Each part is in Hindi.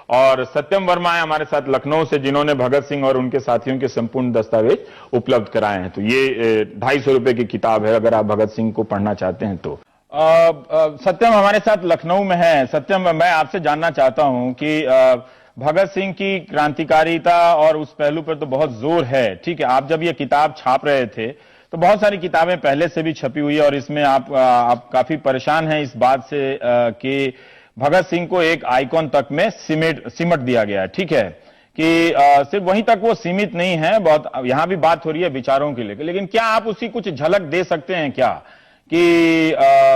और सत्यम वर्मा है हमारे साथ लखनऊ से, जिन्होंने भगत सिंह और उनके साथियों के संपूर्ण दस्तावेज उपलब्ध कराए हैं। तो ये 250 रुपए की किताब है, अगर आप भगत सिंह को पढ़ना चाहते हैं तो। सत्यम हमारे साथ लखनऊ में है। सत्यम, मैं आपसे जानना चाहता हूं कि भगत सिंह की क्रांतिकारिता और उस पहलू पर तो बहुत जोर है, ठीक है। आप जब ये किताब छाप रहे थे तो बहुत सारी किताबें पहले से भी छपी हुई है और इसमें आप काफी परेशान हैं इस बात से कि भगत सिंह को एक आइकॉन तक में सिमट दिया गया है, ठीक है, कि सिर्फ वहीं तक वो सीमित नहीं है, बहुत यहां भी बात हो रही है विचारों की लेकर। लेकिन क्या आप उसकी कुछ झलक दे सकते हैं क्या कि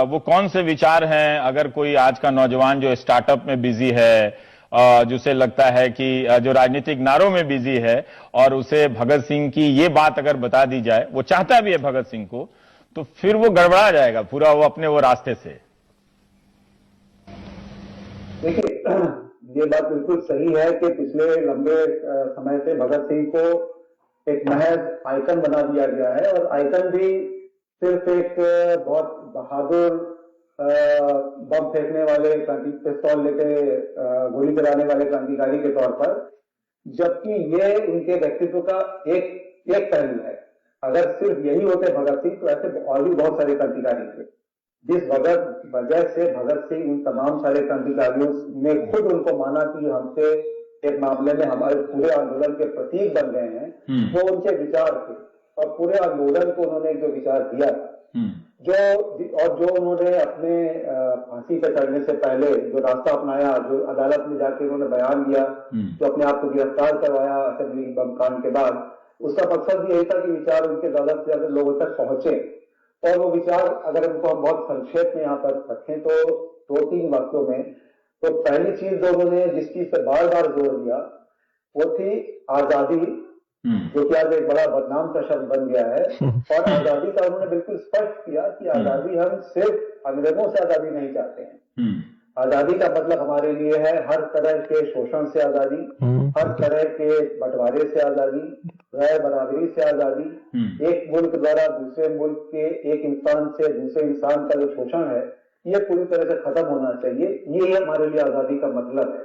वो कौन से विचार हैं? अगर कोई आज का नौजवान जो स्टार्टअप में बिजी है, जिसे लगता है कि जो राजनीतिक नारों में बिजी है, और उसे भगत सिंह की ये बात अगर बता दी जाए, वो चाहता भी है भगत सिंह को, तो फिर वो गड़बड़ा जाएगा पूरा वो अपने वो रास्ते से। देखिए, ये बात बिल्कुल सही है कि पिछले लंबे समय से भगत सिंह को एक महज आइकन बना दिया गया है, और आइकन भी सिर्फ एक बहुत बहादुर बम फेंकने वाले, पिस्तौल लेके गोली चलाने वाले क्रांतिकारी के तौर पर, जबकि ये उनके व्यक्तित्व का एक पहलू है। अगर सिर्फ यही होते भगत सिंह तो ऐसे और भी बहुत सारे क्रांतिकारी थे। जिस वजह से भगत सिंह उन तमाम सारे क्रांतिकारियों ने खुद उनको माना कि हमसे एक मामले में हमारे पूरे आंदोलन के प्रतीक बन गए हैं, वो उनके विचार थे। और पूरे आंदोलन को उन्होंने जो विचार दिया, जो उन्होंने अपने फांसी पर चढ़ने से पहले जो रास्ता अपनाया, जो अदालत में जाके उन्होंने बयान दिया, जो अपने आप को गिरफ्तार करवाया असेंबली बम कांड के बाद, उसका मकसद भी यही था कि विचार उनके ज्यादा से ज्यादा लोगों तक पहुंचे। और वो विचार अगर उनको हम बहुत संक्षेप में यहाँ पर रखें तो 2-3 वाक्यों में, तो पहली चीज जो उन्होंने जिस चीज से बार बार जोर दिया वो थी आजादी, जो कि आज एक बड़ा बदनाम का शब्द बन गया है। और आजादी का उन्होंने बिल्कुल स्पष्ट किया कि आजादी हम सिर्फ अंग्रेजों से आजादी नहीं चाहते हैं। आजादी का मतलब हमारे लिए है हर तरह के शोषण से आजादी, हर तरह के बंटवारे से आजादी, गैर बराबरी से आजादी, एक मुल्क द्वारा दूसरे मुल्क के एक इंसान से दूसरे इंसान का जो शोषण है ये पूरी तरह से खत्म होना चाहिए। ये हमारे लिए आजादी का मतलब है।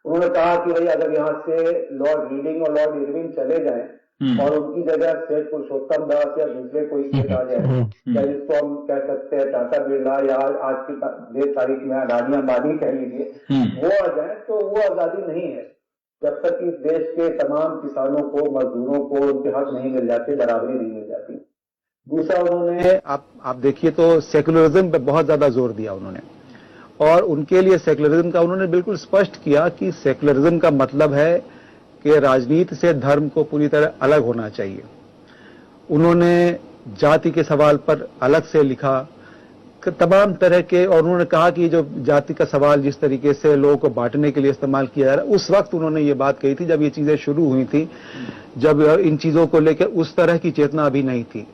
उन्होंने कहा कि भाई अगर यहाँ से लॉर्ड रीडिंग और लॉर्ड इरविन चले जाएं और उनकी जगह सेठ पुरुषोत्तम दास या दूसरे कोई सेठ आ जाए, या जिसको हम कह सकते हैं टाटा बिरला, या आज की तारीख में अडानी अंबानी कह लीजिए, वो आ जाए, तो वो आजादी नहीं है जब तक इस देश के तमाम किसानों को, मजदूरों को उनके हक नहीं मिल जाते, बराबरी नहीं मिल जाती। दूसरा, उन्होंने आप देखिए तो सेकुलरिज्म पे बहुत ज्यादा जोर दिया उन्होंने, और उनके लिए सेकुलरिज्म का उन्होंने बिल्कुल स्पष्ट किया कि सेकुलरिज्म का मतलब है कि राजनीति से धर्म को पूरी तरह अलग होना चाहिए। उन्होंने जाति के सवाल पर अलग से लिखा, तमाम तरह के, और उन्होंने कहा कि जो जाति का सवाल जिस तरीके से लोगों को बांटने के लिए इस्तेमाल किया जा रहा है, उस वक्त उन्होंने ये बात कही थी जब ये चीजें शुरू हुई थी, जब इन चीजों को लेकर उस तरह की चेतना अभी नहीं थी।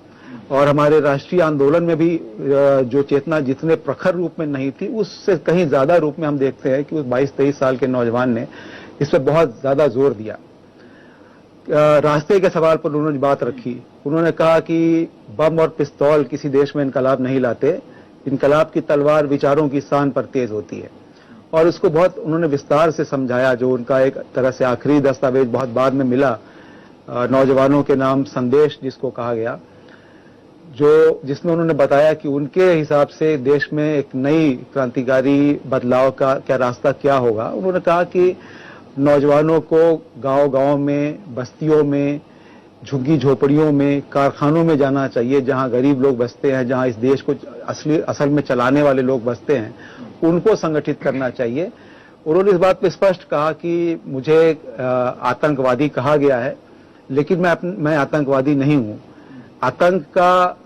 और हमारे राष्ट्रीय आंदोलन में भी जो चेतना जितने प्रखर रूप में नहीं थी, उससे कहीं ज्यादा रूप में हम देखते हैं कि उस 22-23 साल के नौजवान ने इस पर बहुत ज्यादा जोर दिया। रास्ते के सवाल पर उन्होंने बात रखी। उन्होंने कहा कि बम और पिस्तौल किसी देश में इनकलाब नहीं लाते, इनकलाब की तलवार विचारों की शान पर तेज होती है। और उसको बहुत उन्होंने विस्तार से समझाया। जो उनका एक तरह से आखिरी दस्तावेज बहुत बाद में मिला, नौजवानों के नाम संदेश जिसको कहा गया, जिसमें उन्होंने बताया कि उनके हिसाब से देश में एक नई क्रांतिकारी बदलाव का क्या रास्ता क्या होगा। उन्होंने कहा कि नौजवानों को गांव-गांव में, बस्तियों में, झुग्गी झोपड़ियों में, कारखानों में जाना चाहिए, जहां गरीब लोग बसते हैं, जहां इस देश को असल में चलाने वाले लोग बसते हैं, उनको संगठित करना चाहिए। उन्होंने इस बात पर स्पष्ट कहा कि मुझे आतंकवादी कहा गया है, लेकिन मैं आतंकवादी नहीं हूं। आतंक का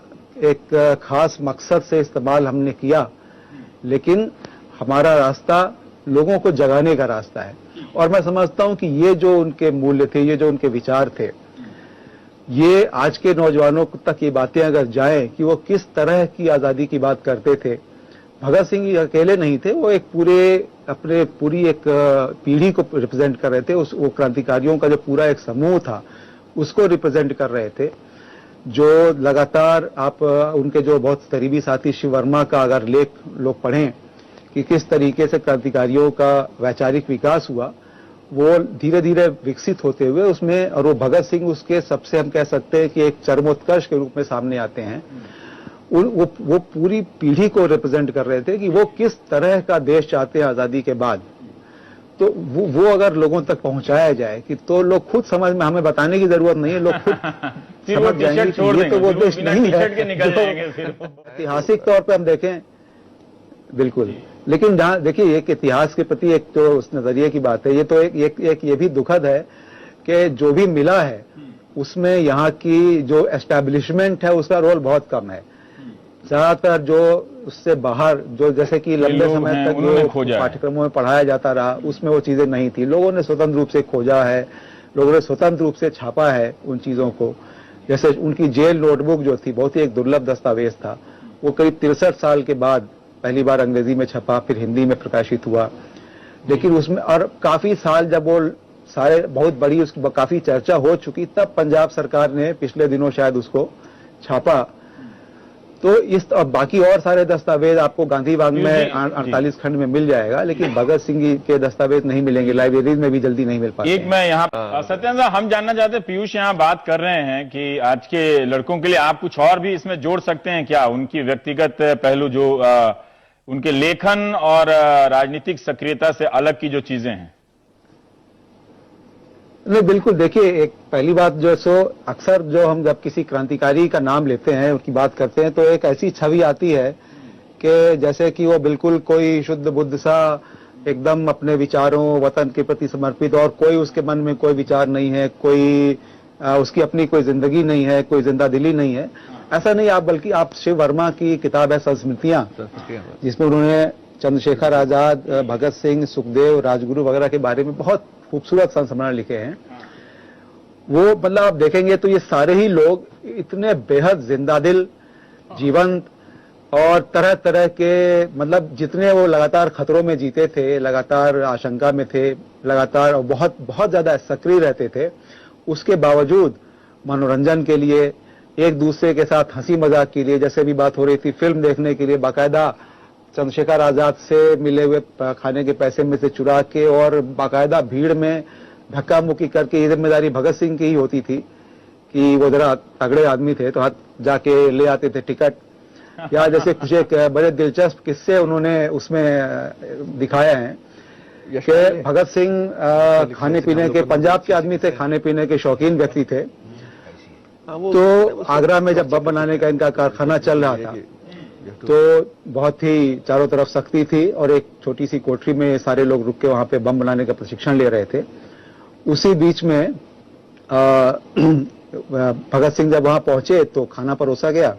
एक खास मकसद से इस्तेमाल हमने किया, लेकिन हमारा रास्ता लोगों को जगाने का रास्ता है। और मैं समझता हूं कि ये जो उनके मूल्य थे, ये जो उनके विचार थे, ये आज के नौजवानों तक ये बातें अगर जाएं कि वो किस तरह की आजादी की बात करते थे। भगत सिंह अकेले नहीं थे, वो एक पूरी एक पीढ़ी को रिप्रेजेंट कर रहे थे। वो क्रांतिकारियों का जो पूरा एक समूह था उसको रिप्रेजेंट कर रहे थे, जो लगातार आप उनके जो बहुत करीबी साथी शिव वर्मा का अगर लेख लोग पढ़ें कि किस तरीके से क्रांतिकारियों का वैचारिक विकास हुआ, वो धीरे धीरे विकसित होते हुए उसमें, और वो भगत सिंह उसके सबसे हम कह सकते हैं कि एक चरमोत्कर्ष के रूप में सामने आते हैं। वो पूरी पीढ़ी को रिप्रेजेंट कर रहे थे कि वो किस तरह का देश चाहते हैं आजादी के बाद। तो वो अगर लोगों तक पहुंचाया जाए कि तो लोग खुद समझ में, हमें बताने की जरूरत नहीं है, लोग खुद समझ जाएंगे कि ये तो वो देश नहीं है। ऐतिहासिक तौर पर हम देखें, बिल्कुल, लेकिन देखिए एक इतिहास के प्रति एक तो उस नजरिए की बात है। ये तो एक ये भी दुखद है कि जो भी मिला है उसमें यहाँ की जो एस्टैब्लिशमेंट है उसका रोल बहुत कम है। ज्यादातर जो उससे बाहर, जो जैसे कि लंबे समय तक जो पाठ्यक्रमों में पढ़ाया जाता रहा, उसमें वो चीजें नहीं थी। लोगों ने स्वतंत्र रूप से खोजा है, लोगों ने स्वतंत्र रूप से छापा है उन चीजों को। जैसे उनकी जेल नोटबुक जो थी, बहुत ही एक दुर्लभ दस्तावेज था। वो करीब 63 साल के बाद पहली बार अंग्रेजी में छपा, फिर हिंदी में प्रकाशित हुआ। लेकिन उसमें और काफी साल जब वो सारे बहुत बड़ी उसकी काफी चर्चा हो चुकी, तब पंजाब सरकार ने पिछले दिनों शायद उसको छापा। तो इस और बाकी और सारे दस्तावेज आपको गांधी बाग में 48 खंड में मिल जाएगा, लेकिन भगत सिंह के दस्तावेज नहीं मिलेंगे, लाइब्रेरीज में भी जल्दी नहीं मिल पाते। एक मैं यहाँ सत्येंद्र साहब, हम जानना चाहते हैं, पीयूष यहाँ बात कर रहे हैं कि आज के लड़कों के लिए आप कुछ और भी इसमें जोड़ सकते हैं क्या? उनकी व्यक्तिगत पहलू, जो उनके लेखन और राजनीतिक सक्रियता से अलग की जो चीजें हैं। नहीं, बिल्कुल, देखिए एक पहली बात जो सो अक्सर जो हम जब किसी क्रांतिकारी का नाम लेते हैं, उनकी बात करते हैं, तो एक ऐसी छवि आती है कि जैसे कि वो बिल्कुल कोई शुद्ध बुद्ध सा, एकदम अपने विचारों, वतन के प्रति समर्पित, और कोई उसके मन में कोई विचार नहीं है, कोई उसकी अपनी कोई जिंदगी नहीं है, कोई जिंदा दिली नहीं है। ऐसा नहीं, आप बल्कि आप शिव वर्मा की किताब है संस्मृतियां, जिसमें उन्होंने चंद्रशेखर आजाद, भगत सिंह, सुखदेव, राजगुरु वगैरह के बारे में बहुत खूबसूरत संस्मरण लिखे हैं। वो मतलब आप देखेंगे तो ये सारे ही लोग इतने बेहद जिंदादिल, जीवंत, और तरह तरह के, मतलब जितने वो लगातार खतरों में जीते थे, लगातार आशंका में थे, लगातार और बहुत बहुत ज्यादा सक्रिय रहते थे, उसके बावजूद मनोरंजन के लिए, एक दूसरे के साथ हंसी मजाक के लिए, जैसे भी बात हो रही थी, फिल्म देखने के लिए बाकायदा चंद्रशेखर आजाद से मिले हुए खाने के पैसे में से चुरा के, और बाकायदा भीड़ में धक्का मुक्की करके, ये जिम्मेदारी भगत सिंह की ही होती थी कि वो जरा तगड़े आदमी थे तो हाथ जाके ले आते थे टिकट। या जैसे कुछ एक बड़े दिलचस्प किस्से उन्होंने उसमें दिखाए हैं कि भगत सिंह खाने पीने के, पंजाब के आदमी थे, खाने पीने के शौकीन व्यक्ति थे। तो आगरा में जब बम बनाने का इनका कारखाना चल रहा था, तो बहुत ही चारों तरफ सख्ती थी, और एक छोटी सी कोठरी में सारे लोग रुक के वहां पे बम बनाने का प्रशिक्षण ले रहे थे। उसी बीच में भगत सिंह जब वहां पहुंचे तो खाना परोसा गया,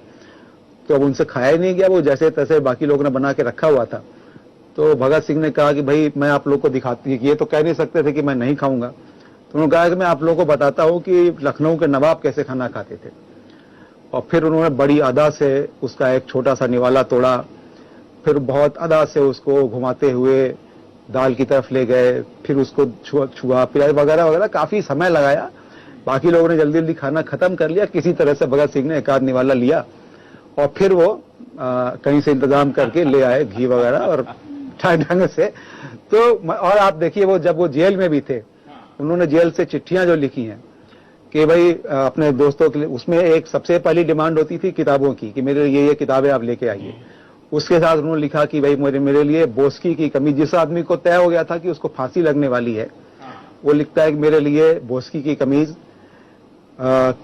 तो अब उनसे खाया ही नहीं गया, वो जैसे तैसे बाकी लोगों ने बना के रखा हुआ था। तो भगत सिंह ने कहा कि भाई मैं आप लोग को दिखाती, ये तो कह नहीं सकते थे कि मैं नहीं खाऊंगा, तो उन्होंने कहा कि मैं आप लोगों को बताता हूं कि लखनऊ के नवाब कैसे खाना खाते थे। और फिर उन्होंने बड़ी अदा से उसका एक छोटा सा निवाला तोड़ा, फिर बहुत अदा से उसको घुमाते हुए दाल की तरफ ले गए, फिर उसको छुआ पिलाया वगैरह वगैरह, काफी समय लगाया। बाकी लोगों ने जल्दी जल्दी खाना खत्म कर लिया, किसी तरह से भगत सिंह ने एक आध निवाला लिया, और फिर वो कहीं से इंतजाम करके ले आए घी वगैरह और ढंग से। तो और आप देखिए, वो जब वो जेल में भी थे, उन्होंने जेल से चिट्ठियां जो लिखी हैं कि भाई अपने दोस्तों के लिए, उसमें एक सबसे पहली डिमांड होती थी किताबों की कि मेरे लिए ये किताबें आप लेके आइए। उसके साथ उन्होंने लिखा कि भाई मेरे लिए बोस्की की कमीज, जिस आदमी को तय हो गया था कि उसको फांसी लगने वाली है, वो लिखता है कि मेरे लिए बोस्की की कमीज,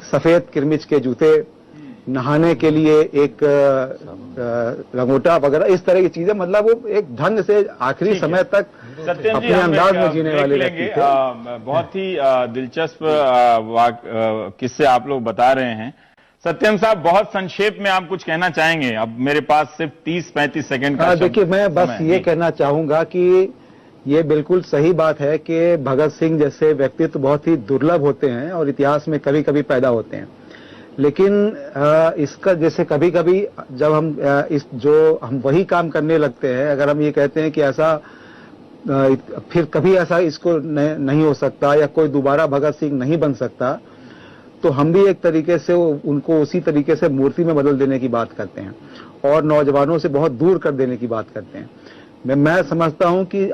सफेद किरमिच के जूते, नहाने के लिए एक लंगोटा वगैरह, इस तरह की चीजें। मतलब वो एक ढंग से आखिरी समय तक अपने अंदाज में जीने वाले व्यक्ति थे। बहुत ही दिलचस्प किस्से आप लोग बता रहे हैं। सत्येंद्र साहब, बहुत संक्षेप में आप कुछ कहना चाहेंगे? अब मेरे पास सिर्फ 30-35 सेकंड का देखिए, मैं बस ये कहना चाहूंगा कि ये बिल्कुल सही बात है कि भगत सिंह जैसे व्यक्तित्व बहुत ही दुर्लभ होते हैं और इतिहास में कभी कभी पैदा होते हैं। लेकिन इसका जैसे कभी कभी जब हम वही काम करने लगते हैं, अगर हम ये कहते हैं कि ऐसा फिर कभी ऐसा इसको नहीं हो सकता, या कोई दोबारा भगत सिंह नहीं बन सकता, तो हम भी एक तरीके से उनको उसी तरीके से मूर्ति में बदल देने की बात करते हैं और नौजवानों से बहुत दूर कर देने की बात करते हैं। मैं समझता हूं कि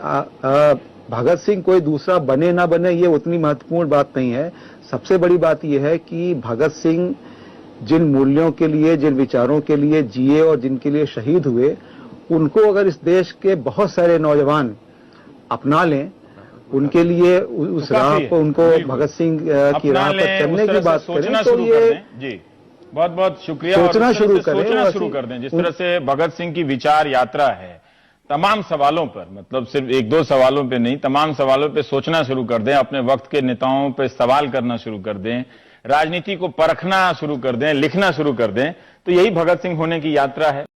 भगत सिंह कोई दूसरा बने ना बने ये उतनी महत्वपूर्ण बात नहीं है। सबसे बड़ी बात यह है कि भगत सिंह जिन मूल्यों के लिए, जिन विचारों के लिए जिए और जिनके लिए शहीद हुए, उनको अगर इस देश के बहुत सारे नौजवान अपना लें, उनके लिए उस राह पर उनको भगत सिंह की राह पर चलने की बात करें तो ये जी बहुत बहुत शुक्रिया। सोचना शुरू करें, सोचना शुरू कर दें। जिस तरह से भगत सिंह की विचार यात्रा है, तमाम सवालों पर, मतलब सिर्फ एक दो सवालों पे नहीं, तमाम सवालों पे सोचना शुरू कर दें, अपने वक्त के नेताओं पे सवाल करना शुरू कर दें, राजनीति को परखना शुरू कर दें, लिखना शुरू कर दें, तो यही भगत सिंह होने की यात्रा है।